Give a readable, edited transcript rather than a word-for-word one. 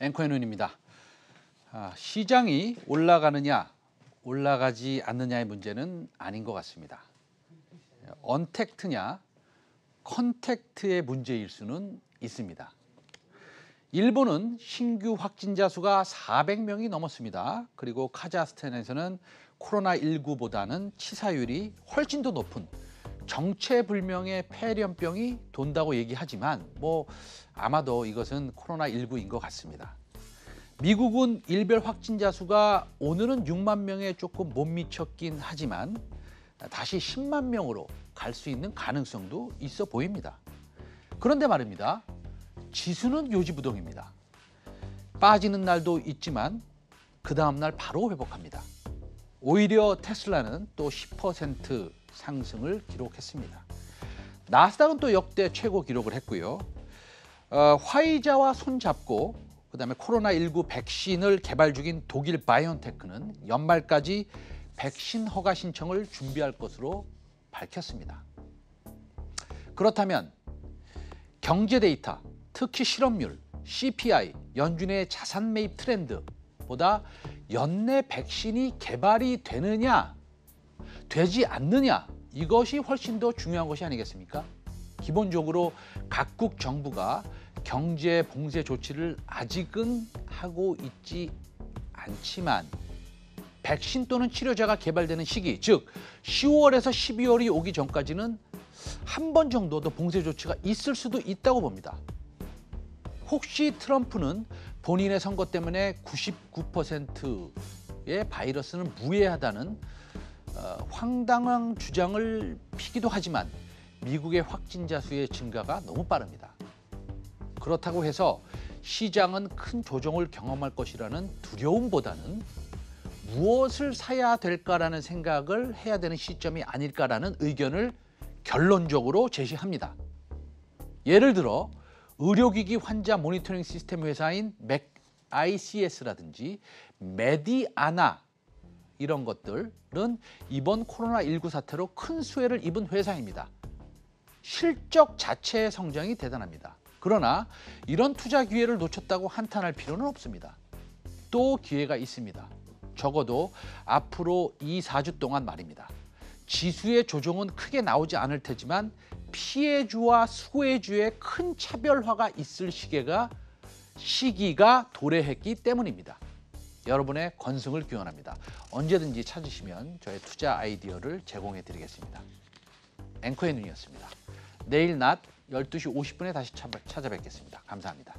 앵커의 눈입니다. 시장이 올라가느냐 올라가지 않느냐의 문제는 아닌 것 같습니다. 언택트냐 컨택트의 문제일 수는 있습니다. 일본은 신규 확진자 수가 400명이 넘었습니다. 그리고 카자흐스탄에서는 코로나19보다는 치사율이 훨씬 더 높은 정체불명의 폐렴병이 돈다고 얘기하지만 아마도 이것은 코로나19인 것 같습니다. 미국은 일별 확진자 수가 오늘은 6만 명에 조금 못 미쳤긴 하지만 다시 10만 명으로 갈 수 있는 가능성도 있어 보입니다. 그런데 말입니다. 지수는 요지부동입니다. 빠지는 날도 있지만 그 다음 날 바로 회복합니다. 오히려 테슬라는 또 10% 상승을 기록했습니다. 나스닥은 또 역대 최고 기록을 했고요. 화이자와 손잡고 그다음에 코로나19 백신을 개발 중인 독일 바이온테크는 연말까지 백신 허가 신청을 준비할 것으로 밝혔습니다. 그렇다면 경제 데이터, 특히 실업률, CPI, 연준의 자산 매입 트렌드보다 연내 백신이 개발이 되느냐, 되지 않느냐, 이것이 훨씬 더 중요한 것이 아니겠습니까? 기본적으로 각국 정부가 경제 봉쇄 조치를 아직은 하고 있지 않지만 백신 또는 치료제가 개발되는 시기, 즉 10월에서 12월이 오기 전까지는 한 번 정도 더 봉쇄 조치가 있을 수도 있다고 봅니다. 혹시 트럼프는 본인의 선거 때문에 99%의 바이러스는 무해하다는 황당한 주장을 피기도 하지만 미국의 확진자 수의 증가가 너무 빠릅니다. 그렇다고 해서 시장은 큰 조정을 경험할 것이라는 두려움보다는 무엇을 사야 될까라는 생각을 해야 되는 시점이 아닐까라는 의견을 결론적으로 제시합니다. 예를 들어 의료기기 환자 모니터링 시스템 회사인 ICS라든지 메디아나 이런 것들은 이번 코로나19 사태로 큰 수혜를 입은 회사입니다. 실적 자체의 성장이 대단합니다. 그러나 이런 투자 기회를 놓쳤다고 한탄할 필요는 없습니다. 또 기회가 있습니다. 적어도 앞으로 2-4주 동안 말입니다. 지수의 조정은 크게 나오지 않을 테지만 피해주와 수혜주의 큰 차별화가 있을 시기가 도래했기 때문입니다. 여러분의 건승을 기원합니다. 언제든지 찾으시면 저의 투자 아이디어를 제공해 드리겠습니다. 앵커의 눈이었습니다. 내일 낮 12시 50분에 다시 찾아뵙겠습니다. 감사합니다.